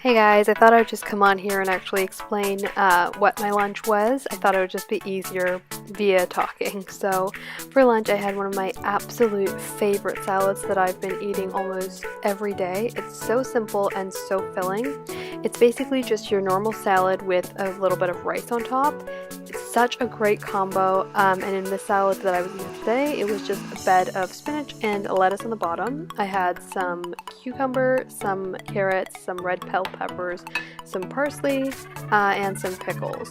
Hey guys, I thought I would just come on here and actually explain what my lunch was. I thought it would just be easier via talking. So for lunch I had one of my absolute favorite salads that I've been eating almost every day. It's so simple and so filling. It's basically just your normal salad with a little bit of rice on top. It's such a great combo, and in the salad that I was eating today, it was just a bed of spinach and a lettuce on the bottom. I had some cucumber, some carrots, some red bell peppers, some parsley, and some pickles.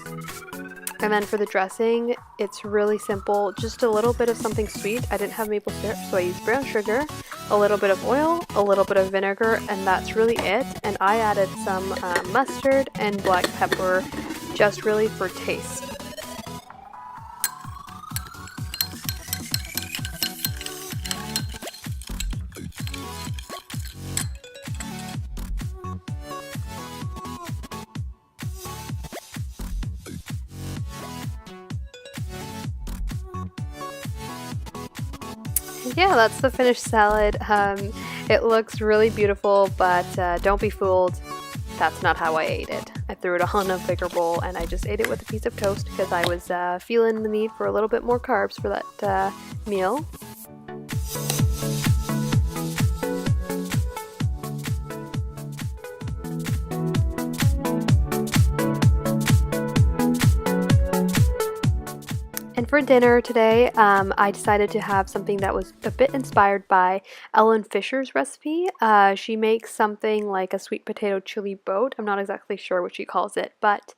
And then for the dressing, it's really simple, just a little bit of something sweet. I didn't have maple syrup, so I used brown sugar, a little bit of oil, a little bit of vinegar, and that's really it. And I added some mustard and black pepper, just really for taste. Yeah, that's the finished salad. It looks really beautiful, but don't be fooled. That's not how I ate it. I threw it all in a bigger bowl and I just ate it with a piece of toast because I was feeling the need for a little bit more carbs for that meal. And for dinner today, I decided to have something that was a bit inspired by Ellen Fisher's recipe. She makes something like a sweet potato chili boat. I'm not exactly sure what she calls it, but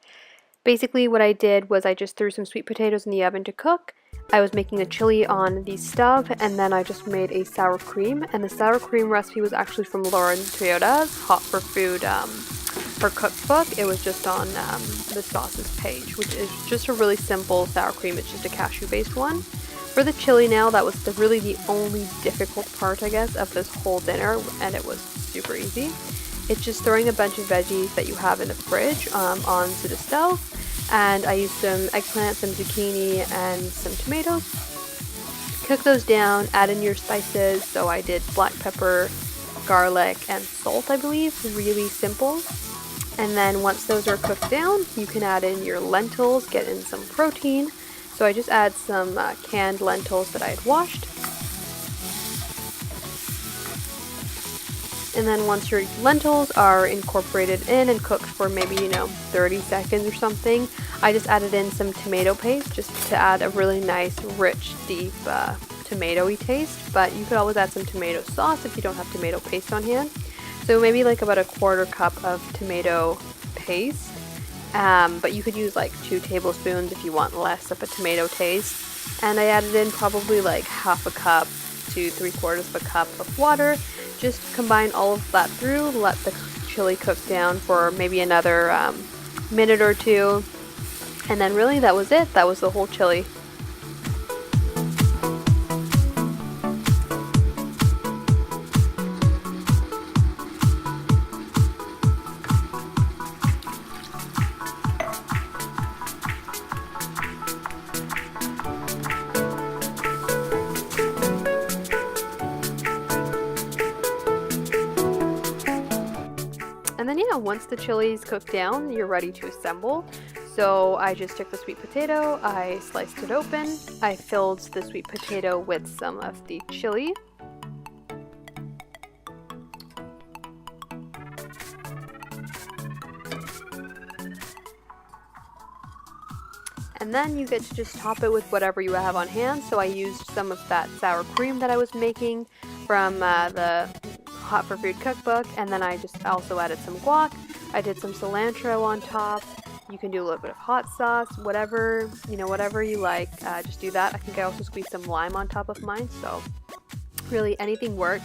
basically what I did was I just threw some sweet potatoes in the oven to cook. I was making the chili on the stove, and then I just made a sour cream. And the sour cream recipe was actually from Lauren Toyoda's Hot for Food her cookbook. It was just on the sauces page, which is just a really simple sour cream. It's just a cashew based one. For the chili now, that was really the only difficult part, I guess, of this whole dinner, and it was super easy. It's just throwing a bunch of veggies that you have in the fridge onto the stove, and I used some eggplant, some zucchini, and some tomatoes. Cook those down, add in your spices. So I did black pepper, garlic, and salt, I believe. Really simple. And then once those are cooked down, you can add in your lentils, get in some protein. So I just add some canned lentils that I had washed. And then once your lentils are incorporated in and cooked for maybe, 30 seconds or something, I just added in some tomato paste just to add a really nice, rich, deep, tomatoey taste. But you could always add some tomato sauce if you don't have tomato paste on hand. So maybe like about a quarter cup of tomato paste, but you could use like 2 tablespoons if you want less of a tomato taste. And I added in probably like half a cup to 3/4 of a cup of water. Just combine all of that through, let the chili cook down for maybe another minute or two, and then really that was it. That was the whole chili. And then yeah, once the chili's cooked down, you're ready to assemble. So I just took the sweet potato, I sliced it open, I filled the sweet potato with some of the chili. And then you get to just top it with whatever you have on hand. So I used some of that sour cream that I was making from the Hot for Food cookbook, and then I just also added some guac. I did some cilantro on top. You can do a little bit of hot sauce, whatever you like, just do that. I think I also squeezed some lime on top of mine, so really anything works.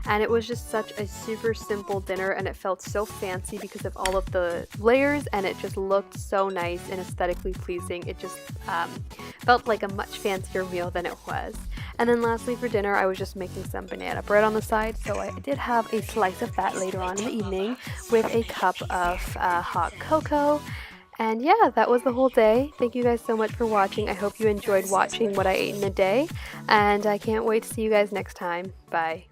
And it was just such a super simple dinner, and it felt so fancy because of all of the layers, and it just looked so nice and aesthetically pleasing. It just felt like a much fancier meal than it was. And then lastly for dinner, I was just making some banana bread on the side, so I did have a slice of that later on in the evening with a cup of hot cocoa. And yeah, that was the whole day. Thank you guys so much for watching. I hope you enjoyed watching what I ate in a day, and I can't wait to see you guys next time. Bye.